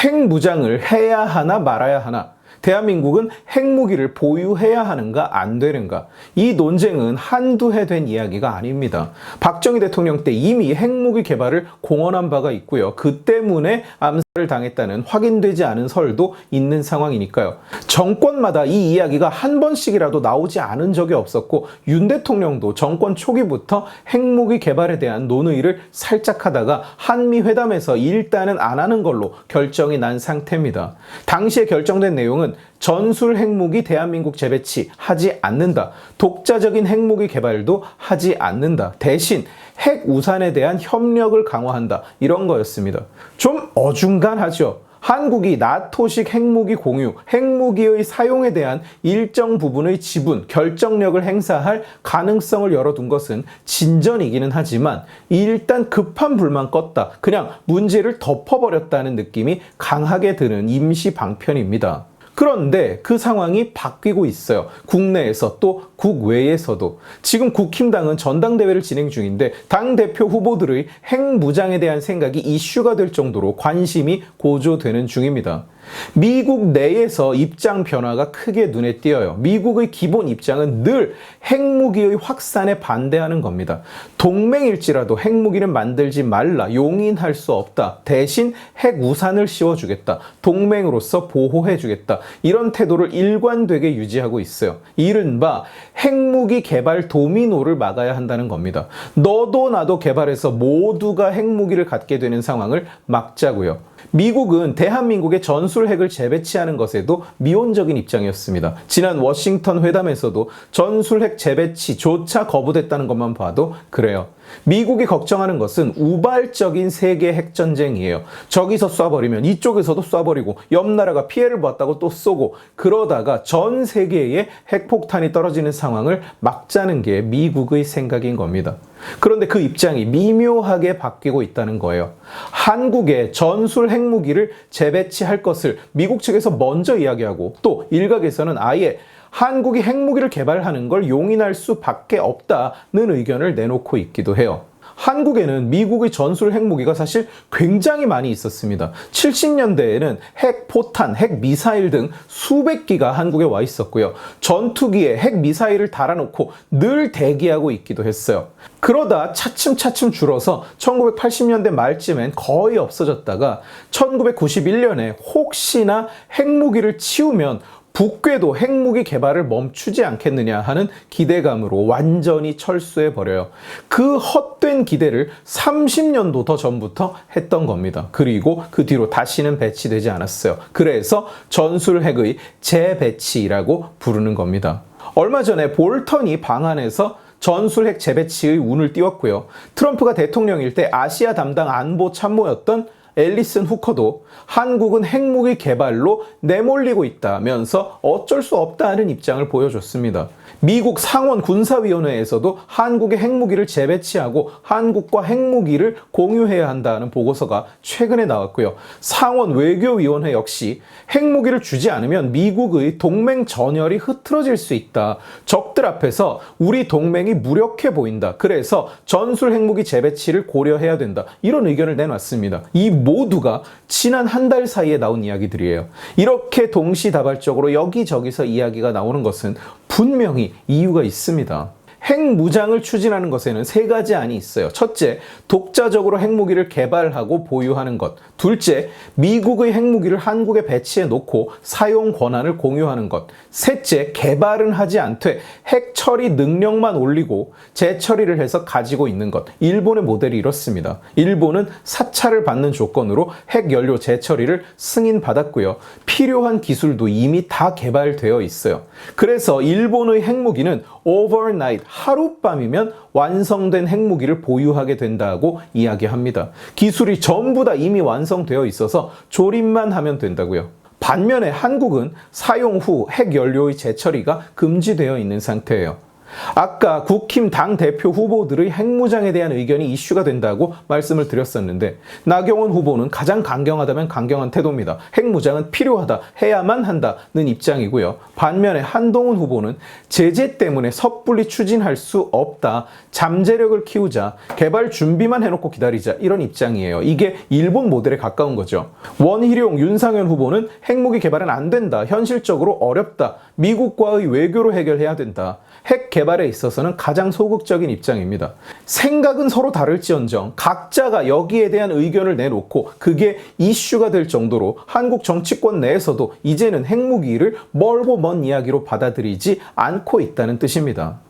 핵무장을 해야 하나 말아야 하나? 대한민국은 핵무기를 보유해야 하는가 안 되는가? 이 논쟁은 한두 해 된 이야기가 아닙니다. 박정희 대통령 때 이미 핵무기 개발을 공언한 바가 있고요. 그 때문에 암살을 당했다는 확인되지 않은 설도 있는 상황이니까요. 정권마다 이 이야기가 한 번씩이라도 나오지 않은 적이 없었고 윤 대통령도 정권 초기부터 핵무기 개발에 대한 논의를 살짝 하다가 한미회담에서 일단은 안 하는 걸로 결정이 난 상태입니다. 당시에 결정된 내용은 전술 핵무기 대한민국 재배치 하지 않는다. 독자적인 핵무기 개발도 하지 않는다. 대신 핵우산에 대한 협력을 강화한다. 이런 거였습니다. 좀 어중간하죠. 한국이 나토식 핵무기 공유, 핵무기의 사용에 대한 일정 부분의 지분, 결정력을 행사할 가능성을 열어둔 것은 진전이기는 하지만 일단 급한 불만 껐다. 그냥 문제를 덮어버렸다는 느낌이 강하게 드는 임시 방편입니다. 그런데 그 상황이 바뀌고 있어요. 국내에서 또 국외에서도. 지금 국힘당은 전당대회를 진행 중인데 당대표 후보들의 핵무장에 대한 생각이 이슈가 될 정도로 관심이 고조되는 중입니다. 미국 내에서 입장 변화가 크게 눈에 띄어요. 미국의 기본 입장은 늘 핵무기의 확산에 반대하는 겁니다. 동맹일지라도 핵무기는 만들지 말라, 용인할 수 없다. 대신 핵우산을 씌워주겠다. 동맹으로서 보호해주겠다. 이런 태도를 일관되게 유지하고 있어요. 이른바 핵무기 개발 도미노를 막아야 한다는 겁니다. 너도 나도 개발해서 모두가 핵무기를 갖게 되는 상황을 막자고요. 미국은 대한민국의 전술 핵을 재배치하는 것에도 미온적인 입장이었습니다. 지난 워싱턴 회담에서도 전술 핵 재배치조차 거부됐다는 것만 봐도 그래요. 미국이 걱정하는 것은 우발적인 세계 핵전쟁이에요. 저기서 쏴버리면 이쪽에서도 쏴버리고 옆 나라가 피해를 봤다고 또 쏘고 그러다가 전 세계에 핵폭탄이 떨어지는 상황을 막자는 게 미국의 생각인 겁니다. 그런데 그 입장이 미묘하게 바뀌고 있다는 거예요. 한국에 전술 핵무기를 재배치할 것을 미국 측에서 먼저 이야기하고 또 일각에서는 아예 한국이 핵무기를 개발하는 걸 용인할 수밖에 없다는 의견을 내놓고 있기도 해요. 한국에는 미국의 전술 핵무기가 사실 굉장히 많이 있었습니다. 70년대에는 핵포탄, 핵미사일 등 수백 기가 한국에 와 있었고요. 전투기에 핵미사일을 달아놓고 늘 대기하고 있기도 했어요. 그러다 차츰차츰 줄어서 1980년대 말쯤엔 거의 없어졌다가 1991년에 혹시나 핵무기를 치우면 북괴도 핵무기 개발을 멈추지 않겠느냐 하는 기대감으로 완전히 철수해버려요. 그 헛된 기대를 30년도 더 전부터 했던 겁니다. 그리고 그 뒤로 다시는 배치되지 않았어요. 그래서 전술 핵의 재배치라고 부르는 겁니다. 얼마 전에 볼턴이 방한해서 전술 핵 재배치의 운을 띄웠고요. 트럼프가 대통령일 때 아시아 담당 안보 참모였던 앨리슨 후커도 한국은 핵무기 개발로 내몰리고 있다면서 어쩔 수 없다는 입장을 보여줬습니다. 미국 상원 군사위원회에서도 한국의 핵무기를 재배치하고 한국과 핵무기를 공유해야 한다는 보고서가 최근에 나왔고요. 상원 외교위원회 역시 핵무기를 주지 않으면 미국의 동맹 전열이 흐트러질 수 있다. 적들 앞에서 우리 동맹이 무력해 보인다. 그래서 전술 핵무기 재배치를 고려해야 된다. 이런 의견을 내놨습니다. 이 모두가 지난 한 달 사이에 나온 이야기들이에요. 이렇게 동시다발적으로 여기저기서 이야기가 나오는 것은 분명히 이유가 있습니다. 핵무장을 추진하는 것에는 세 가지 안이 있어요. 첫째, 독자적으로 핵무기를 개발하고 보유하는 것. 둘째, 미국의 핵무기를 한국에 배치해 놓고 사용 권한을 공유하는 것. 셋째, 개발은 하지 않되 핵 처리 능력만 올리고 재처리를 해서 가지고 있는 것. 일본의 모델이 이렇습니다. 일본은 사찰을 받는 조건으로 핵연료 재처리를 승인받았고요. 필요한 기술도 이미 다 개발되어 있어요. 그래서 일본의 핵무기는 overnight, 하룻밤이면 완성된 핵무기를 보유하게 된다고 이야기합니다. 기술이 전부 다 이미 완성되어 있어서 조립만 하면 된다고요. 반면에 한국은 사용 후 핵연료의 재처리가 금지되어 있는 상태예요. 아까 국힘 당대표 후보들의 핵무장에 대한 의견이 이슈가 된다고 말씀을 드렸었는데 나경원 후보는 가장 강경하다면 강경한 태도입니다. 핵무장은 필요하다, 해야만 한다는 입장이고요. 반면에 한동훈 후보는 제재 때문에 섣불리 추진할 수 없다, 잠재력을 키우자, 개발 준비만 해놓고 기다리자, 이런 입장이에요. 이게 일본 모델에 가까운 거죠. 원희룡, 윤상현 후보는 핵무기 개발은 안 된다, 현실적으로 어렵다, 미국과의 외교로 해결해야 된다. 핵 개발에 있어서는 가장 소극적인 입장입니다. 생각은 서로 다를지언정 각자가 여기에 대한 의견을 내놓고 그게 이슈가 될 정도로 한국 정치권 내에서도 이제는 핵무기를 멀고 먼 이야기로 받아들이지 않고 있다는 뜻입니다.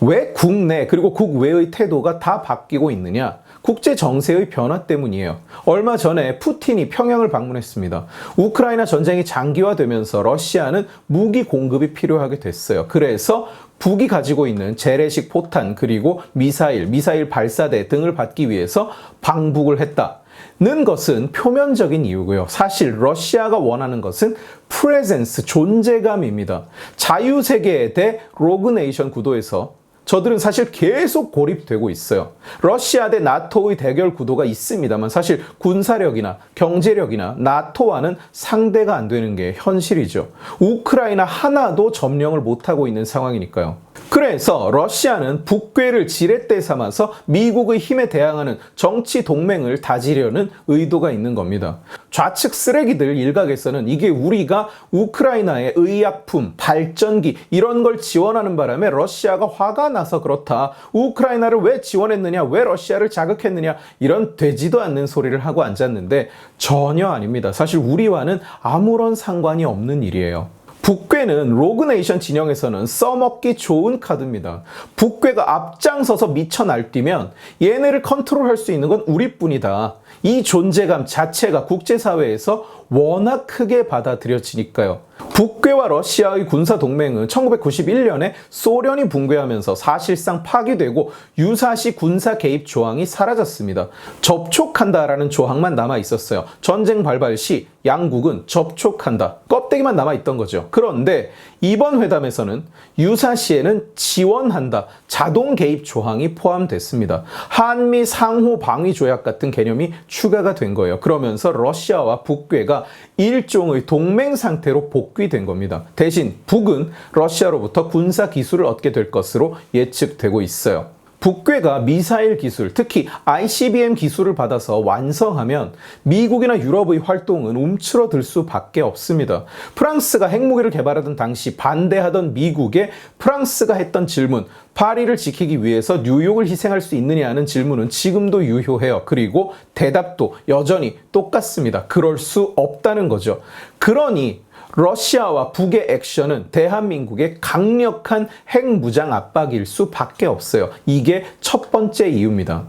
왜 국내 그리고 국외의 태도가 다 바뀌고 있느냐? 국제 정세의 변화 때문이에요. 얼마 전에 푸틴이 평양을 방문했습니다. 우크라이나 전쟁이 장기화되면서 러시아는 무기 공급이 필요하게 됐어요. 그래서 북이 가지고 있는 재래식 포탄 그리고 미사일 발사대 등을 받기 위해서 방북을 했다는 것은 표면적인 이유고요. 사실 러시아가 원하는 것은 프레젠스, 존재감입니다. 자유세계 대 로그네이션 구도에서 저들은 사실 계속 고립되고 있어요. 러시아 대 나토의 대결 구도가 있습니다만 사실 군사력이나 경제력이나 나토와는 상대가 안 되는 게 현실이죠. 우크라이나 하나도 점령을 못하고 있는 상황이니까요. 그래서 러시아는 북괴를 지렛대 삼아서 미국의 힘에 대항하는 정치 동맹을 다지려는 의도가 있는 겁니다. 좌측 쓰레기들 일각에서는 이게 우리가 우크라이나의 의약품, 발전기 이런 걸 지원하는 바람에 러시아가 화가 나서 그렇다. 우크라이나를 왜 지원했느냐? 왜 러시아를 자극했느냐? 이런 되지도 않는 소리를 하고 앉았는데 전혀 아닙니다. 사실 우리와는 아무런 상관이 없는 일이에요. 북괴는 로그네이션 진영에서는 써먹기 좋은 카드입니다. 북괴가 앞장서서 미쳐 날뛰면 얘네를 컨트롤할 수 있는 건 우리뿐이다. 이 존재감 자체가 국제사회에서 워낙 크게 받아들여지니까요. 북괴와 러시아의 군사동맹은 1991년에 소련이 붕괴하면서 사실상 파기되고 유사시 군사 개입 조항이 사라졌습니다. 접촉한다라는 조항만 남아 있었어요. 전쟁 발발 시 양국은 접촉한다, 껍데기만 남아 있던 거죠. 그런데 이번 회담에서는 유사시에는 지원한다, 자동 개입 조항이 포함됐습니다. 한미 상호 방위 조약 같은 개념이 추가가 된 거예요. 그러면서 러시아와 북괴가 일종의 동맹 상태로 복귀된 겁니다. 대신 북은 러시아로부터 군사 기술을 얻게 될 것으로 예측되고 있어요. 북괴가 미사일 기술, 특히 ICBM 기술을 받아서 완성하면 미국이나 유럽의 활동은 움츠러들 수밖에 없습니다. 프랑스가 핵무기를 개발하던 당시 반대하던 미국에 프랑스가 했던 질문, 파리를 지키기 위해서 뉴욕을 희생할 수 있느냐는 질문은 지금도 유효해요. 그리고 대답도 여전히 똑같습니다. 그럴 수 없다는 거죠. 그러니 러시아와 북의 액션은 대한민국의 강력한 핵무장 압박일 수밖에 없어요. 이게 첫 번째 이유입니다.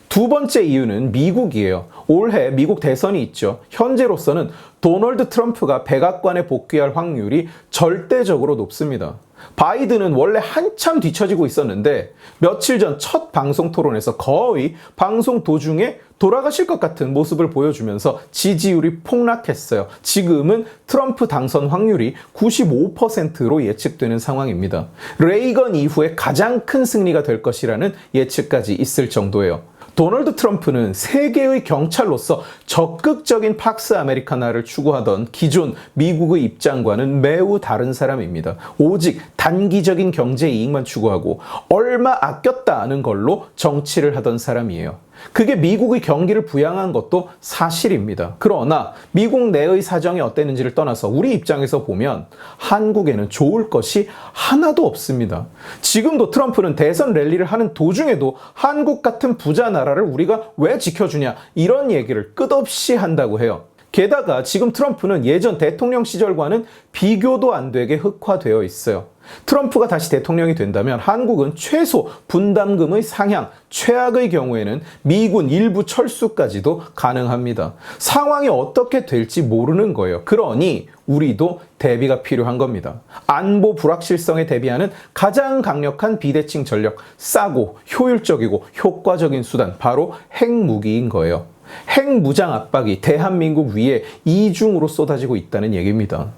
두 번째 이유는 미국이에요. 올해 미국 대선이 있죠. 현재로서는 도널드 트럼프가 백악관에 복귀할 확률이 절대적으로 높습니다. 바이든은 원래 한참 뒤처지고 있었는데 며칠 전 첫 방송 토론에서 거의 방송 도중에 돌아가실 것 같은 모습을 보여주면서 지지율이 폭락했어요. 지금은 트럼프 당선 확률이 95%로 예측되는 상황입니다. 레이건 이후에 가장 큰 승리가 될 것이라는 예측까지 있을 정도예요. 도널드 트럼프는 세계의 경찰로서 적극적인 pak스 아메리카나를 추구하던 기존 미국의 입장과는 매우 다른 사람입니다. 오직 단기적인 경제 이익만 추구하고 얼마 아꼈다는 걸로 정치를 하던 사람이에요. 그게 미국의 경기를 부양한 것도 사실입니다. 그러나 미국 내의 사정이 어땠는지를 떠나서 우리 입장에서 보면 한국에는 좋을 것이 하나도 없습니다. 지금도 트럼프는 대선 랠리를 하는 도중에도 한국 같은 부자 나라를 우리가 왜 지켜주냐 이런 얘기를 끝없이 한다고 해요. 게다가 지금 트럼프는 예전 대통령 시절과는 비교도 안 되게 흑화되어 있어요. 트럼프가 다시 대통령이 된다면 한국은 최소 분담금의 상향, 최악의 경우에는 미군 일부 철수까지도 가능합니다. 상황이 어떻게 될지 모르는 거예요. 그러니 우리도 대비가 필요한 겁니다. 안보 불확실성에 대비하는 가장 강력한 비대칭 전력, 싸고 효율적이고 효과적인 수단, 바로 핵무기인 거예요. 핵무장 압박이 대한민국 위에 이중으로 쏟아지고 있다는 얘기입니다.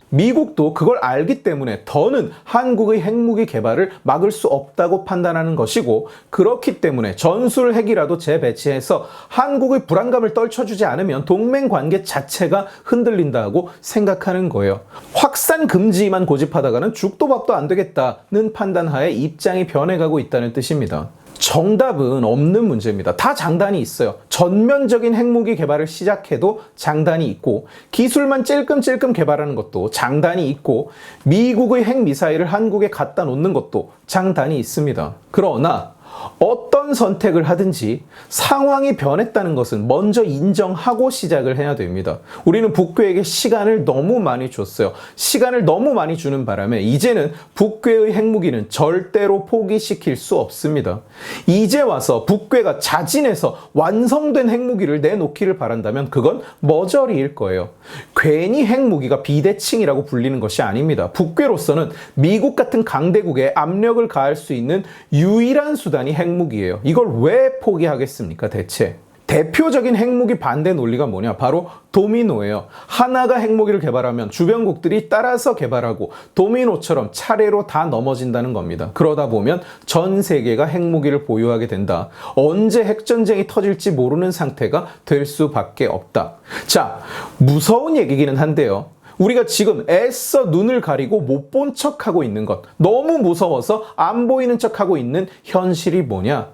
미국도 그걸 알기 때문에 더는 한국의 핵무기 개발을 막을 수 없다고 판단하는 것이고, 그렇기 때문에 전술 핵이라도 재배치해서 한국의 불안감을 떨쳐주지 않으면 동맹 관계 자체가 흔들린다고 생각하는 거예요. 확산 금지만 고집하다가는 죽도 밥도 안 되겠다는 판단하에 입장이 변해가고 있다는 뜻입니다. 정답은 없는 문제입니다. 다 장단이 있어요. 전면적인 핵무기 개발을 시작해도 장단이 있고, 기술만 찔끔찔끔 개발하는 것도 장단이 있고, 미국의 핵미사일을 한국에 갖다 놓는 것도 장단이 있습니다. 그러나 어떤 선택을 하든지 상황이 변했다는 것은 먼저 인정하고 시작을 해야 됩니다. 우리는 북괴에게 시간을 너무 많이 줬어요. 시간을 너무 많이 주는 바람에 이제는 북괴의 핵무기는 절대로 포기시킬 수 없습니다. 이제 와서 북괴가 자진해서 완성된 핵무기를 내놓기를 바란다면 그건 머저리일 거예요. 괜히 핵무기가 비대칭이라고 불리는 것이 아닙니다. 북괴로서는 미국 같은 강대국에 압력을 가할 수 있는 유일한 수단이 핵무기예요. 이걸 왜 포기하겠습니까, 대체? 대표적인 핵무기 반대 논리가 뭐냐? 바로 도미노예요. 하나가 핵무기를 개발하면 주변국들이 따라서 개발하고 도미노처럼 차례로 다 넘어진다는 겁니다. 그러다 보면 전 세계가 핵무기를 보유하게 된다. 언제 핵전쟁이 터질지 모르는 상태가 될 수밖에 없다. 자, 무서운 얘기기는 한데요. 우리가 지금 애써 눈을 가리고 못 본 척하고 있는 것, 너무 무서워서 안 보이는 척하고 있는 현실이 뭐냐?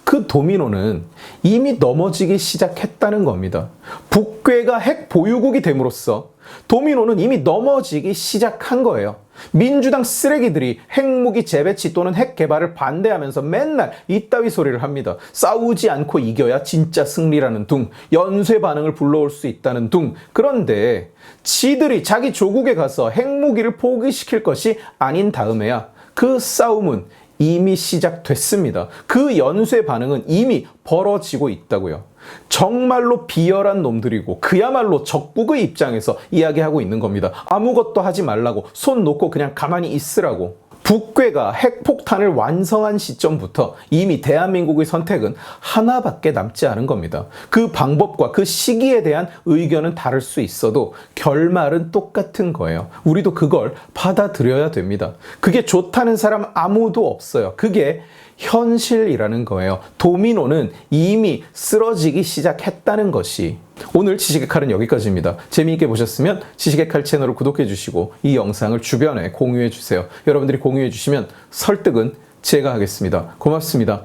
그 도미노는 이미 넘어지기 시작했다는 겁니다. 북괴가 핵 보유국이 됨으로써 도미노는 이미 넘어지기 시작한 거예요. 민주당 쓰레기들이 핵무기 재배치 또는 핵 개발을 반대하면서 맨날 이따위 소리를 합니다. 싸우지 않고 이겨야 진짜 승리라는 둥, 연쇄 반응을 불러올 수 있다는 둥. 그런데 지들이 자기 조국에 가서 핵무기를 포기시킬 것이 아닌 다음에야 그 싸움은 이미 시작됐습니다. 그 연쇄 반응은 이미 벌어지고 있다고요. 정말로 비열한 놈들이고 그야말로 적국의 입장에서 이야기하고 있는 겁니다. 아무것도 하지 말라고, 손 놓고 그냥 가만히 있으라고. 북괴가 핵폭탄을 완성한 시점부터 이미 대한민국의 선택은 하나밖에 남지 않은 겁니다. 그 방법과 그 시기에 대한 의견은 다를 수 있어도 결말은 똑같은 거예요. 우리도 그걸 받아들여야 됩니다. 그게 좋다는 사람 아무도 없어요. 그게 현실이라는 거예요. 도미노는 이미 쓰러지기 시작했다는 것이. 오늘 지식의 칼은 여기까지입니다. 재미있게 보셨으면 지식의 칼 채널을 구독해 주시고 이 영상을 주변에 공유해 주세요. 여러분들이 공유해 주시면 설득은 제가 하겠습니다. 고맙습니다.